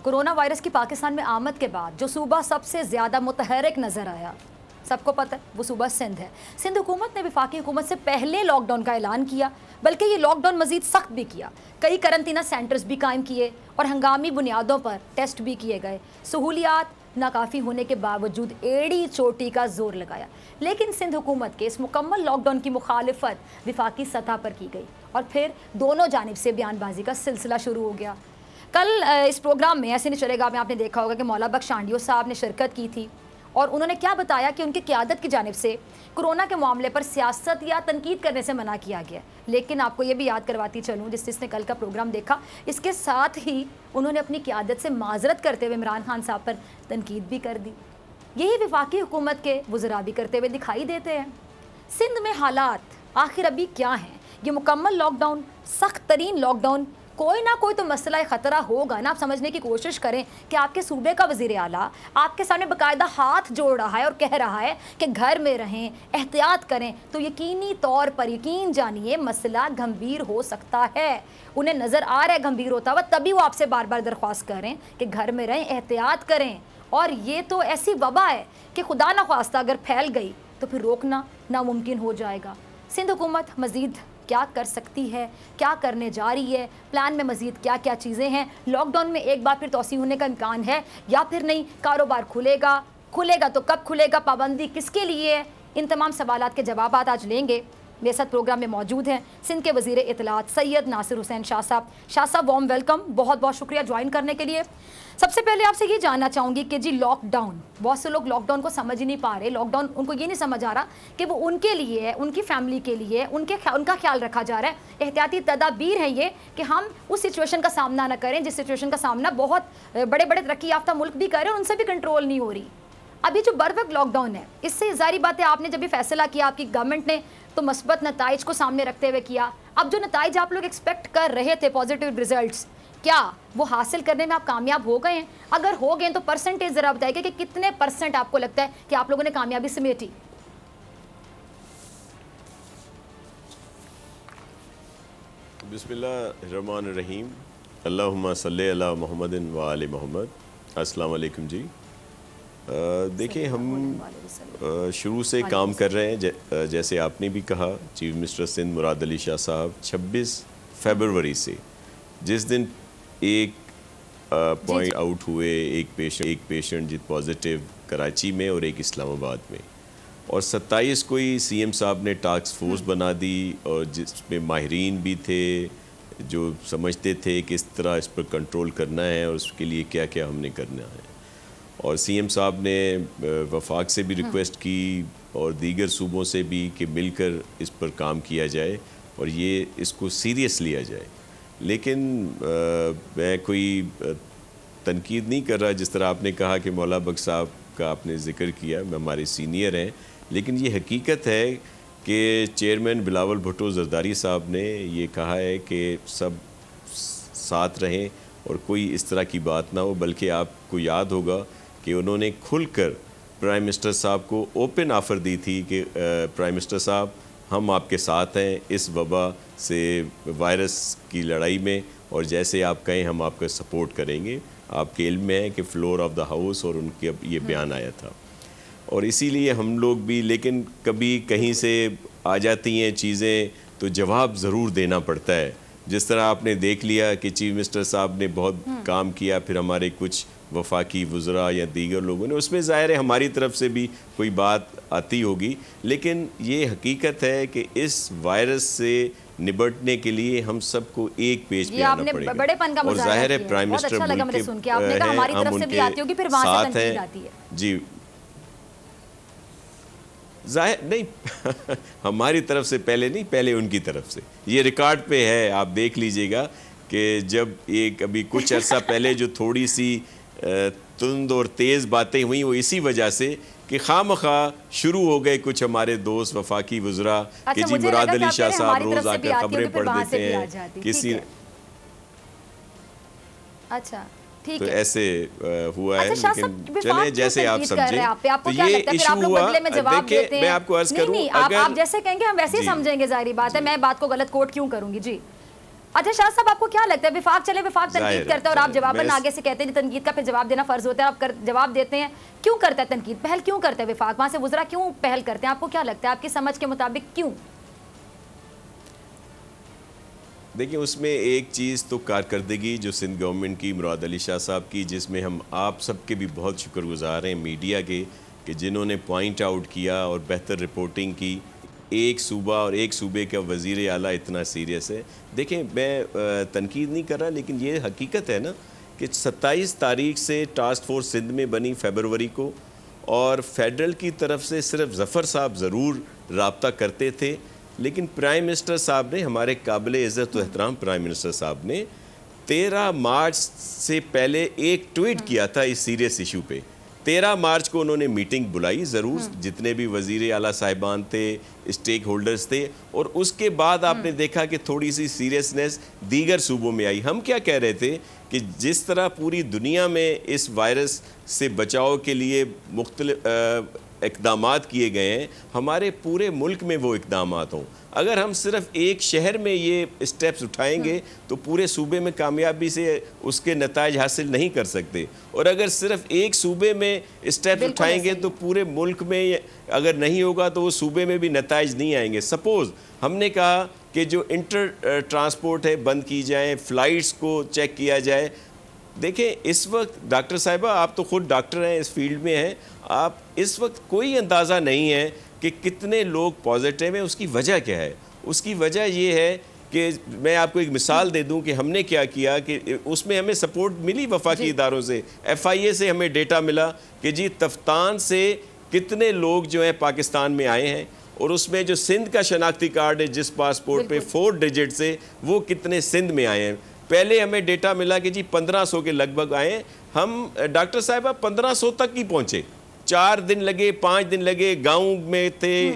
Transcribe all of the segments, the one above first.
Corona virus की पाकिस्तान में आमद के बाद जो सूबा सबसे ज़्यादा मुतहरिक नज़र आया, सबको पता है, वो सूबा सिंध है। सिंध हुकूमत ने वफाकी हुकूमत से पहले लॉकडाउन का ऐलान किया, बल्कि ये लॉकडाउन मज़ीद सख्त भी किया। कई करंतना सेंटर्स भी कायम किए और हंगामी बुनियादों पर टेस्ट भी किए गए। सहूलियात नाकाफ़ी होने के बावजूद एड़ी चोटी का जोर लगाया, लेकिन सिंध हुकूमत के इस मुकम्मल लॉकडाउन की मुखालिफत वफाकी सतह पर की गई और फिर दोनों जानिब से बयानबाजी का सिलसिला शुरू हो गया। कल इस प्रोग्राम में ऐसे नहीं चलेगा में आपने देखा होगा कि मौला बख्श आंडियो साहब ने शिरकत की थी और उन्होंने क्या बताया कि उनकी क़यादत की जानिब से कोरोना के मामले पर सियासत या तनकीद करने से मना किया गया। लेकिन आपको ये भी याद करवाती चलूँ, जिसने कल का प्रोग्राम देखा, इसके साथ ही उन्होंने अपनी क़यादत से माजरत करते हुए इमरान खान साहब पर तनकीद भी कर दी। यही वफाकी हुकूमत के वज़रा भी करते हुए दिखाई देते हैं। सिंध में हालात आखिर अभी क्या हैं? ये मुकम्मल लॉकडाउन, सख्त तरीन लॉकडाउन, कोई ना कोई तो मसला ख़तरा होगा ना। आप समझने की कोशिश करें कि आपके सूबे का वज़ीर आला आपके सामने बाकायदा हाथ जोड़ रहा है और कह रहा है कि घर में रहें, एहतियात करें, तो यकीनी तौर पर यकीन जानिए मसला गंभीर हो सकता है। उन्हें नज़र आ रहा है गंभीर होता हुआ, तभी वो आपसे बार बार दरख्वास्त करें कि घर में रहें, एहतियात करें। और ये तो ऐसी वबा है कि खुदा न ख्वास्ता अगर फैल गई तो फिर रोकना नामुमकिन हो जाएगा। सिंध हुकूमत मज़ीद क्या कर सकती है, क्या करने जा रही है, प्लान में मज़ीद क्या क्या चीज़ें हैं, लॉकडाउन में एक बार फिर तोसी होने का इम्कान है या फिर नहीं, कारोबार खुलेगा तो कब खुलेगा, पाबंदी किसके लिए है, इन तमाम सवालात के जवाब आज लेंगे। मेरे साथ प्रोग्राम में मौजूद हैं सिंध के वज़ीर इत्तलात सैयद नासिर हुसैन शाह साहब। शाह साहब, वार्म वेलकम, बहुत बहुत शुक्रिया ज्वाइन करने के लिए। सबसे पहले आपसे ये जानना चाहूँगी कि जी लॉकडाउन, बहुत से लोग लॉकडाउन को समझ ही नहीं पा रहे। लॉकडाउन उनको ये नहीं समझ आ रहा कि वो उनके लिए है, उनकी फैमिली के लिए, उनका ख्याल रखा जा रहा है। एहतियाती तदाबीर है ये कि हम उस सिचुएशन का सामना ना करें जिस सिचुएशन का सामना बहुत बड़े बड़े तरक्की याफ्ता मुल्क भी कर रहे हैं, उनसे भी कंट्रोल नहीं हो रही। अभी जो बर वक्त लॉकडाउन है, इससे ज़ाहिर बात है आपने जब भी फैसला किया, आपकी गवर्नमेंट ने तो मस्बत नताइज को सामने रखते हुए किया। अब जो नताइज आप लोग एक्सपेक्ट कर रहे थे, पॉजिटिव रिजल्ट्स, क्या वो हासिल करने में आप कामयाब हो गए हैं? अगर हो गए तो परसेंटेज ज़रा बताइए कि कितने परसेंट आपको लगता है कि आप लोगों ने कामयाबी समेटी? बिस्मिल्लाहिर्रहमानिर्रहीम, अल्लाहुम्मा सल्ली अला मुहम्मदिन व आले मोहम्मद। अस्सलाम वालेकुम जी। देखिए, हम शुरू से काम कर रहे हैं, जैसे आपने भी कहा, चीफ मिनिस्टर सिंध मुराद अली शाह साहब 26 फरवरी से, जिस दिन एक पॉइंट आउट हुए, एक पेशेंट जित पॉजिटिव कराची में और एक इस्लामाबाद में, और 27 को ही सीएम साहब ने टास्क फोर्स बना दी और जिसमें माहिरीन भी थे जो समझते थे कि इस तरह इस पर कंट्रोल करना है और उसके लिए क्या क्या हमने करना है। और सीएम साहब ने वफाक से भी रिक्वेस्ट की और दीगर सूबों से भी कि मिलकर इस पर काम किया जाए और ये इसको सीरियस लिया जाए। लेकिन मैं कोई तनकीद नहीं कर रहा, जिस तरह आपने कहा कि मौला बख्श साहब का आपने ज़िक्र किया, मैं हमारे सीनियर हैं, लेकिन ये हकीकत है कि चेयरमैन बिलावल भुट्टो जरदारी साहब ने ये कहा है कि सब साथ रहें और कोई इस तरह की बात ना हो। बल्कि आपको याद होगा कि उन्होंने खुलकर प्राइम मिनिस्टर साहब को ओपन ऑफ़र दी थी कि प्राइम मिनिस्टर साहब, हम आपके साथ हैं इस वबा से, वायरस की लड़ाई में, और जैसे आप कहें हम आपका सपोर्ट करेंगे। आपके इल्म में है कि फ्लोर ऑफ द हाउस और उनके अब ये बयान आया था, और इसीलिए हम लोग भी, लेकिन कभी कहीं से आ जाती हैं चीज़ें तो जवाब ज़रूर देना पड़ता है। जिस तरह आपने देख लिया कि चीफ मिनिस्टर साहब ने बहुत काम किया, फिर हमारे कुछ वफाकी वज़रा या दीगर लोगों ने, उसमें ज़ाहिर है हमारी तरफ से भी कोई बात आती होगी। लेकिन ये हकीकत है कि इस वायरस से निपटने के लिए हम सबको एक पेज पे आना पड़ेगा। और ज़ाहिर है प्राइम मिनिस्टर साथ हैं जी, जाहिर नहीं हमारी तरफ से पहले नहीं, पहले उनकी तरफ से। ये रिकॉर्ड पे है, आप देख लीजिएगा कि जब एक अभी कुछ अर्सा पहले जो थोड़ी सी तुंद और तेज़ बातें हुई, वो इसी वजह से कि खामखा शुरू हो गए कुछ हमारे दोस्त वफाकी वज़रा कि जी मुराद अली शाह साहब रोज़ आकर खबरें पढ़ देते हैं किसी। अच्छा, तो ऐसे हुआ है। लेकिन चले जैसे आप समझे, तो ये इशू हुआ। देखिए, मैं आपको अर्ज करूं, आप जैसे कहेंगे हम वैसे ही समझेंगे, जाहिर बात है, मैं बात को गलत कोट क्यों करूंगी जी। अच्छा शाह साहब, आपको क्या लगता है विफाक तनकीद करता है और आप जवाबन आगे से कहते हैं तनकीद का फिर जवाब देना फर्ज होता है, आप जवाब देते हैं, क्यों करता है तनकीद? पहल क्यों करता है विफाक? वहां से गुजरा क्यों पहल करते हैं? आपको क्या लगता है, आपकी समझ के मुताबिक क्यों? देखिए, उसमें एक चीज़ तो कारकर्दगी जो सिंध गवर्नमेंट की, मुराद अली शाह साहब की, जिसमें हम आप सबके भी बहुत शुक्रगुजार हैं मीडिया के कि जिन्होंने पॉइंट आउट किया और बेहतर रिपोर्टिंग की। एक सूबा और एक सूबे का वज़ीर आला इतना सीरियस है। देखें, मैं तनकीद नहीं कर रहा, लेकिन ये हकीकत है ना कि 27 तारीख से टास्क फोर्स सिंध में बनी फरवरी को, और फेडरल की तरफ से सिर्फ ज़फ़र साहब ज़रूर रब्ता करते थे, लेकिन प्राइम मिनिस्टर साहब ने, हमारे काबिल इज़्ज़त व एहतराम प्राइम मिनिस्टर साहब ने 13 मार्च से पहले एक ट्वीट किया था इस सीरियस इशू पे। 13 मार्च को उन्होंने मीटिंग बुलाई ज़रूर, जितने भी वज़ीर आला साहिबान थे, स्टेक होल्डर्स थे, और उसके बाद आपने देखा कि थोड़ी सी सीरियसनेस दीगर सूबों में आई। हम क्या कह रहे थे कि जिस तरह पूरी दुनिया में इस वायरस से बचाव के लिए मुख्तलिफ इक़दामात किए गए हैं, हमारे पूरे मुल्क में वो इक़दामात हों। अगर हम सिर्फ एक शहर में ये स्टेप्स उठाएंगे तो पूरे सूबे में कामयाबी से उसके नताइज हासिल नहीं कर सकते, और अगर सिर्फ एक सूबे में स्टेप्स उठाएंगे तो पूरे मुल्क में अगर नहीं होगा तो वो सूबे में भी नताइज नहीं आएंगे। सपोज़ हमने कहा कि जो इंटर ट्रांसपोर्ट है बंद की जाए, फ़्लाइट्स को चेक किया जाए। देखें, इस वक्त डॉक्टर साहिबा, आप तो ख़ुद डॉक्टर हैं, इस फील्ड में हैं, आप इस वक्त कोई अंदाज़ा नहीं है कि कितने लोग पॉजिटिव हैं। उसकी वजह क्या है? उसकी वजह ये है कि मैं आपको एक मिसाल दे दूं कि हमने क्या किया कि उसमें हमें सपोर्ट मिली वफाकी इदारों से, FIA से हमें डेटा मिला कि जी तफ्तान से कितने लोग जो हैं पाकिस्तान में आए हैं, और उसमें जो सिंध का शनाख्ती कार्ड है जिस पासपोर्ट पे 4 डिजिट से, वो कितने सिंध में आए हैं। पहले हमें डेटा मिला कि जी 1500 के लगभग आए। हम डॉक्टर साहिबा 1500 तक ही पहुँचे, 4 दिन लगे, 5 दिन लगे, गांव में थे,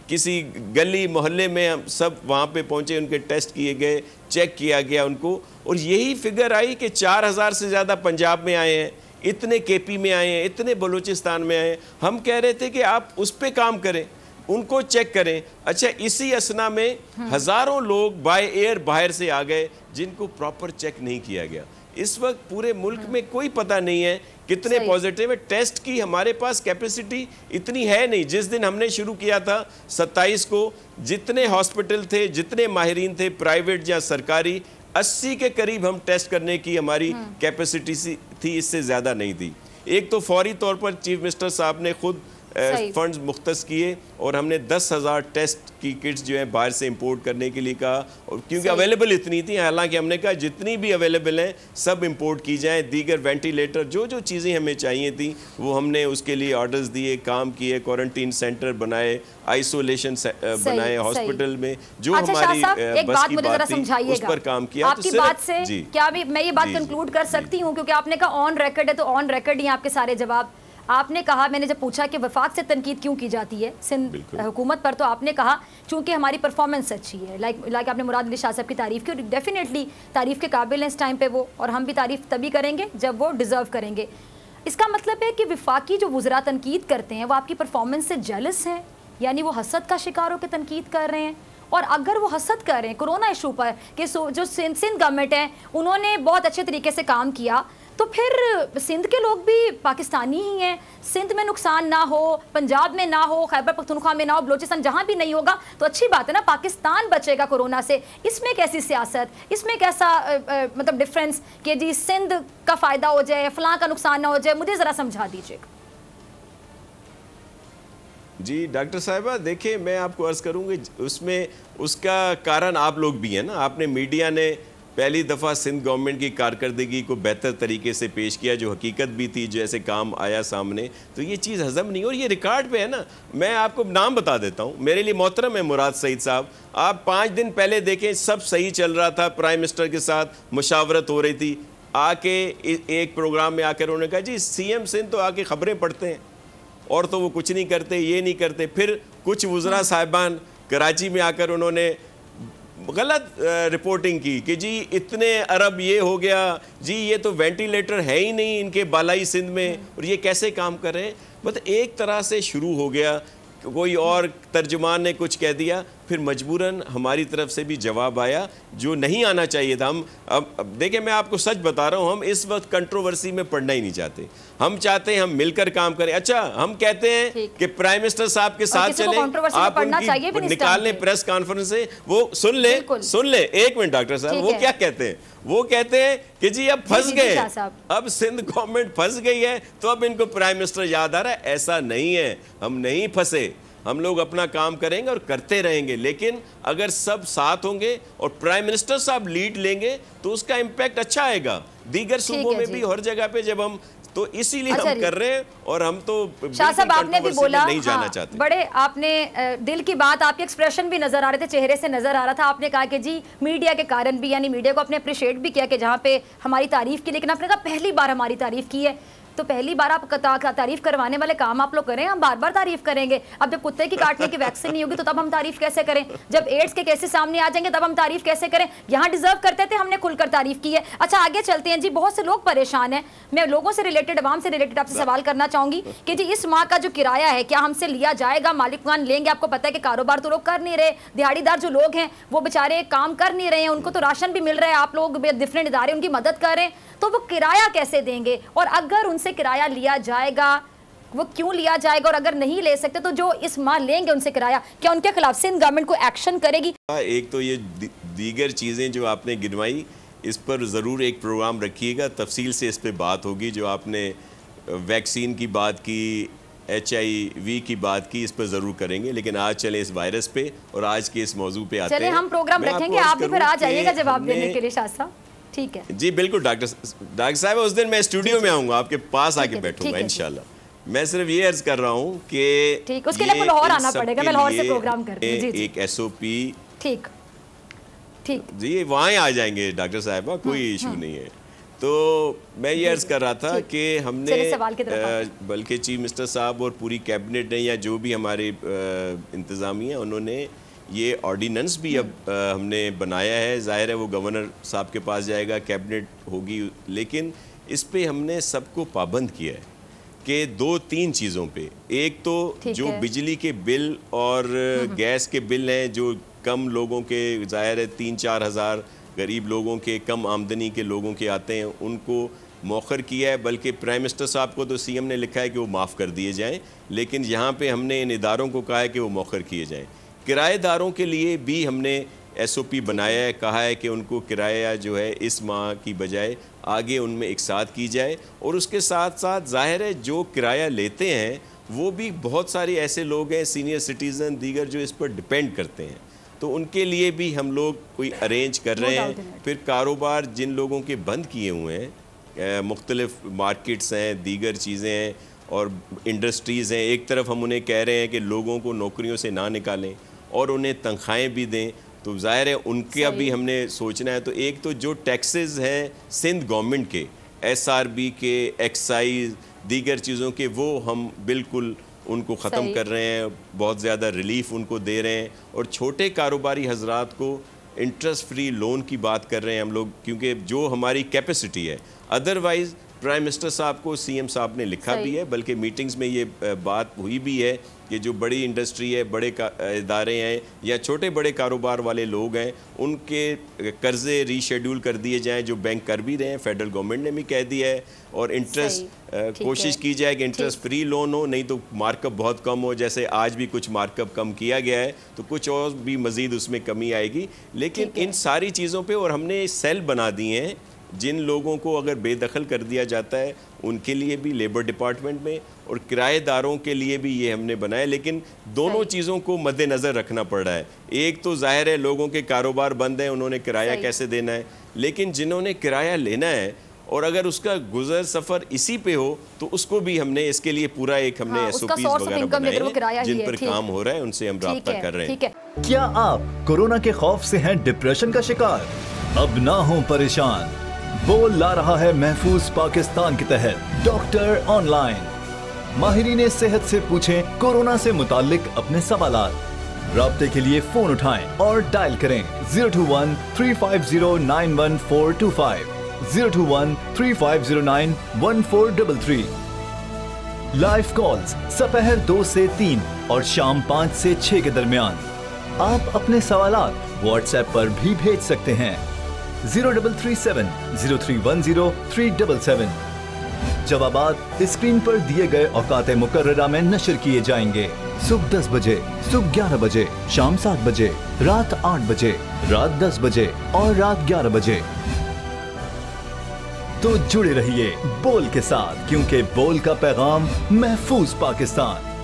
किसी गली मोहल्ले में, हम सब वहाँ पे पहुँचे, उनके टेस्ट किए गए, चेक किया गया उनको, और यही फिगर आई कि 4000 से ज़्यादा पंजाब में आए हैं, इतने KP में आए हैं, इतने बलूचिस्तान में आए हैं। हम कह रहे थे कि आप उस पर काम करें, उनको चेक करें। अच्छा, इसी असना में हज़ारों लोग बाय एयर बाहर से आ गए जिनको प्रॉपर चेक नहीं किया गया। इस वक्त पूरे मुल्क में कोई पता नहीं है कितने पॉजिटिव है। टेस्ट की हमारे पास कैपेसिटी इतनी है नहीं। जिस दिन हमने शुरू किया था 27 को, जितने हॉस्पिटल थे, जितने माहिरीन थे, प्राइवेट या सरकारी, 80 के करीब हम टेस्ट करने की हमारी कैपेसिटी थी, इससे ज़्यादा नहीं थी। एक तो फौरी तौर पर चीफ मिनिस्टर साहब ने खुद फंड्स मुख्तस किए, और हमने 10,000 टेस्ट की किट्स जो है बाहर से इंपोर्ट करने के लिए कहा, और क्योंकि अवेलेबल इतनी थी, हालांकि हमने कहा जितनी भी अवेलेबल हैं सब इंपोर्ट की जाएं। दीगर वेंटिलेटर, जो जो चीज़ें हमें चाहिए थी वो हमने उसके लिए ऑर्डर्स दिए, काम किए, क्वारंटीन सेंटर बनाए, आइसोलेशन बनाए हॉस्पिटल में, जो हमारी बस की बात थी उस पर काम किया। आपकी बात से क्या मैं ये बात कंक्लूड कर सकती हूँ, क्योंकि आपने कहा ऑन रिकॉर्ड है, तो ऑन रिकॉर्ड ही आपके सारे जवाब। आपने कहा, मैंने जब पूछा कि वफाक से तनकीद क्यों की जाती है सिंध हुकूमत पर, तो आपने कहा चूंकि हमारी परफॉर्मेंस अच्छी है। लाइक आपने मुराद अली शाह साहब की तारीफ़ की, और डेफिनेटली तारीफ़ के काबिल हैं इस टाइम पे वो, और हम भी तारीफ़ तभी करेंगे जब वो डिज़र्व करेंगे। इसका मतलब है कि वफाकी जो वज़रा तनकीद करते हैं वो आपकी परफॉर्मेंस से जेलस हैं, यानी वो हसद का शिकार होकर तनकीद कर रहे हैं। और अगर वो हसद कर रहे हैं कोरोना इशू पर कि जो सिंध गवर्नमेंट है उन्होंने बहुत अच्छे तरीके से काम किया, तो फिर सिंध के लोग भी पाकिस्तानी ही हैं। सिंध में नुकसान ना हो, पंजाब में ना हो, खैबर पख्तूनख्वा में ना हो, बलोचिस्तान जहाँ भी नहीं होगा तो अच्छी बात है ना, पाकिस्तान बचेगा कोरोना से। इसमें कैसी सियासत, इसमें कैसा मतलब डिफरेंस कि जी सिंध का फ़ायदा हो जाए, फलां का नुकसान ना हो जाए? मुझे ज़रा समझा दीजिएगा। जी डॉक्टर साहिबा, देखिए मैं आपको अर्ज़ करूँगी, उसमें उसका कारण आप लोग भी हैं ना। आपने मीडिया ने पहली दफ़ा सिंध गवर्नमेंट की कारकर्दगी को बेहतर तरीके से पेश किया, जो हकीकत भी थी, जो ऐसे काम आया सामने, तो ये चीज़ हज़म नहीं, और ये रिकॉर्ड पे है ना। मैं आपको नाम बता देता हूँ, मेरे लिए मोहतरम है मुराद सईद साहब। आप 5 दिन पहले देखें, सब सही चल रहा था, प्राइम मिनिस्टर के साथ मुशावरत हो रही थी, आके एक प्रोग्राम में आकर उन्होंने कहा जी CM सिंध तो आके ख़बरें पढ़ते हैं और तो वो कुछ नहीं करते, ये नहीं करते। फिर कुछ वज़रा साहिबान कराची में आकर उन्होंने गलत रिपोर्टिंग की कि जी इतने अरब ये हो गया, जी ये तो वेंटिलेटर है ही नहीं इनके बालाई सिंध में, और ये कैसे काम कर रहे हैं। मतलब एक तरह से शुरू हो गया, कोई और तर्जुमान ने कुछ कह दिया। फिर मजबूरन हमारी तरफ से भी जवाब आया जो नहीं आना चाहिए था। हम अब देखिए, मैं आपको सच बता रहा हूँ, हम इस वक्त कंट्रोवर्सी में पड़ना ही नहीं चाहते। हम चाहते हैं हम मिलकर काम करें। अच्छा, हम कहते हैं कि प्राइम मिनिस्टर साहब के साथ चलें, आप उनकी निकाल लें प्रेस कॉन्फ्रेंस से, वो सुन ले। एक मिनट डॉक्टर साहब, वो क्या कहते हैं? वो कहते हैं कि जी अब फंस गए, अब सिंध गवर्नमेंट फंस गई है, तो अब इनको प्राइम मिनिस्टर याद आ रहा है। ऐसा नहीं है, हम नहीं फंसे। हम लोग अपना काम करेंगे और करते रहेंगे, लेकिन अगर सब साथ होंगे और प्राइम मिनिस्टर साहब लीड लेंगे तो उसका इम्पैक्ट अच्छा आएगा। दीगर सूबों में भी हर जगह पे जब हम, तो इसीलिए हम कर रहे हैं। और हम तो शाह साहब, आपने भी बोला नहीं जाना चाहते। बड़े आपने दिल की बात, आपके एक्सप्रेशन भी नजर आ रहे थे, चेहरे से नजर आ रहा था। आपने कहा कि जी मीडिया के कारण भी, यानी मीडिया को आपने अप्रिशिएट भी किया कि जहाँ पे हमारी तारीफ की, लेकिन आपने कहा पहली बार हमारी तारीफ की है, तो पहली बार आप तारीफ करवाने वाले काम आप लोग करें, हम बार बार तारीफ करेंगे। अब जब कुत्ते की काटने की वैक्सीन नहीं होगी तो तब हम तारीफ कैसे करें? जब एड्स के केसेस सामने आ जाएंगे तब हम तारीफ कैसे करें? यहाँ डिजर्व करते थे, हमने खुलकर तारीफ की है। अच्छा, आगे चलते हैं जी। बहुत से लोग परेशान हैं। मैं लोगों से रिलेटेड, अवाम से रिलेटेड आपसे सवाल करना चाहूंगी कि जी इस माह का जो किराया है क्या हमसे लिया जाएगा? मालिकान लेंगे? आपको पता है कि कारोबार तो लोग कर नहीं रहे, दिहाड़ीदार जो लोग हैं वो बेचारे काम कर नहीं रहे हैं, उनको तो राशन भी मिल रहा है, आप लोग डिफरेंट इदारे उनकी मदद कर रहे हैं, तो वो किराया कैसे देंगे? और अगर उनसे किराया लिया जाएगा, वो क्यों लिया जाएगा? और अगर नहीं ले सकते तो जो इस माह लेंगे उनसे किराया, क्या उनके खिलाफ सिंध गवर्नमेंट को एक्शन करेगी? एक तो ये दीगर चीज़ें जो आपने गिनवाई, इस पर ज़रूर एक प्रोग्राम रखिएगा, तफसील से इस पर बात होगी। जो आपने वैक्सीन की बात की, HIV की बात की, इस पर ज़रूर करेंगे। लेकिन आज चलें इस वायरस पे और आज के इस मौजू पे आते हैं। चलें, हम प्रोग्राम रखेंगे, आप भी फिर आ जाइएगा जवाब देने के लिए। शाह साहब ठीक है जी, बिल्कुल डॉक्टर साहब, उस दिन मैं स्टूडियो में आऊँगा, आपके पास आके बैठूंगा इंशाल्लाह। मैं सिर्फ ये अर्ज कर रहा हूँ कि ठीक, उसके लिए लाहौर आना पड़ेगा, मैं लाहौर से प्रोग्राम करती हूं। जी, एक SOP ठीक जी, वहाँ आ जाएंगे डॉक्टर साहब, कोई इशू नहीं है। तो मैं ये अर्ज कर रहा था कि हमने, बल्कि चीफ मिनिस्टर साहब और पूरी कैबिनेट ने, या जो भी हमारे इंतज़ामिया, उन्होंने ये ऑर्डिनेंस भी अब हमने बनाया है। ज़ाहिर है वो गवर्नर साहब के पास जाएगा, कैबिनेट होगी, लेकिन इस पे हमने सबको पाबंद किया है कि 2-3 चीज़ों पे। एक तो जो बिजली के बिल और गैस के बिल हैं, जो कम लोगों के, ज़ाहिर है 3-4 हज़ार गरीब लोगों के, कम आमदनी के लोगों के आते हैं, उनको मौखर किया है। बल्कि प्राइम मिनिस्टर साहब को तो CM ने लिखा है कि वो माफ़ कर दिए जाएँ, लेकिन यहाँ पर हमने इन इदारों को कहा है कि वो मौखर किए जाएँ। किराएदारों के लिए भी हमने SOP बनाया है, कहा है कि उनको किराया जो है इस माह की बजाय आगे उनमें एक साथ की जाए। और उसके साथ साथ ज़ाहिर है जो किराया लेते हैं वो भी बहुत सारे ऐसे लोग हैं, सीनियर सिटीज़न दीगर, जो इस पर डिपेंड करते हैं, तो उनके लिए भी हम लोग कोई अरेंज कर रहे हैं। फिर कारोबार जिन लोगों के बंद किए हुए हैं, मुख्तलिफ मार्केट्स हैं, दीगर चीज़ें हैं और इंडस्ट्रीज़ हैं, एक तरफ हम उन्हें कह रहे हैं कि लोगों को नौकरियों से ना निकालें और उन्हें तनख्वाहें भी दें, तो ज़ाहिर है उनका भी हमने सोचना है। तो एक तो जो टैक्सेस हैं सिंध गवर्नमेंट के, SRB के, एक्साइज, दीगर चीज़ों के, वो हम बिल्कुल उनको ख़त्म कर रहे हैं, बहुत ज़्यादा रिलीफ उनको दे रहे हैं। और छोटे कारोबारी हजरात को इंटरेस्ट फ्री लोन की बात कर रहे हैं हम लोग, क्योंकि जो हमारी कैपेसिटी है। अदरवाइज़ प्राइम मिनिस्टर साहब को CM साहब ने लिखा भी है, बल्कि मीटिंग्स में ये बात हुई भी है कि जो बड़ी इंडस्ट्री है, बड़े इदारे हैं या छोटे बड़े कारोबार वाले लोग हैं, उनके कर्ज़े रीशेड्यूल कर दिए जाएं, जो बैंक कर भी रहे हैं, फेडरल गवर्नमेंट ने भी कह दिया है। और इंटरेस्ट कोशिश की जाए कि इंटरेस्ट फ्री लोन हो, नहीं तो मार्कअप बहुत कम हो। जैसे आज भी कुछ मार्कअप कम किया गया है, तो कुछ और भी मज़ीद उसमें कमी आएगी। लेकिन इन सारी चीज़ों पर, और हमने सेल बना दिए हैं जिन लोगों को अगर बेदखल कर दिया जाता है उनके लिए भी लेबर डिपार्टमेंट में, और किराएदारों के लिए भी ये हमने बनाया। लेकिन दोनों चीज़ों को मद्देनज़र रखना पड़ रहा है। एक तो ज़ाहिर है लोगों के कारोबार बंद हैं, उन्होंने किराया कैसे देना है, लेकिन जिन्होंने किराया लेना है और अगर उसका गुजर सफ़र इसी पे हो, तो उसको भी हमने, इसके लिए पूरा एक हमने SOPs वगैरह बनाए हैं जिन पर काम हो रहा है, उनसे हम राब्ता कर रहे हैं। क्या आप कोरोना के खौफ से हैं डिप्रेशन का शिकार? अब ना हो परेशान, बोल ला रहा है महफूज पाकिस्तान के तहत डॉक्टर ऑनलाइन। माहिरीन सेहत से पूछें कोरोना से मुताल्लिक अपने सवालात। राब्ते के लिए फोन उठाएं और डायल करें 021-350-91425, 021-3509-1433। लाइव कॉल्स दोपहर 2 से 3 और शाम 5 से 6 के दरमियान। आप अपने सवालात व्हाट्सएप पर भी भेज सकते हैं 0337-0310-377। जवाबात स्क्रीन पर दिए गए औकात मुकर्ररा में नशर किए जाएंगे। सुबह 10 बजे, सुबह 11 बजे, शाम 7 बजे, रात 8 बजे, रात 10 बजे और रात 11 बजे। तो जुड़े रहिए बोल के साथ, क्योंकि बोल का पैगाम महफूज पाकिस्तान।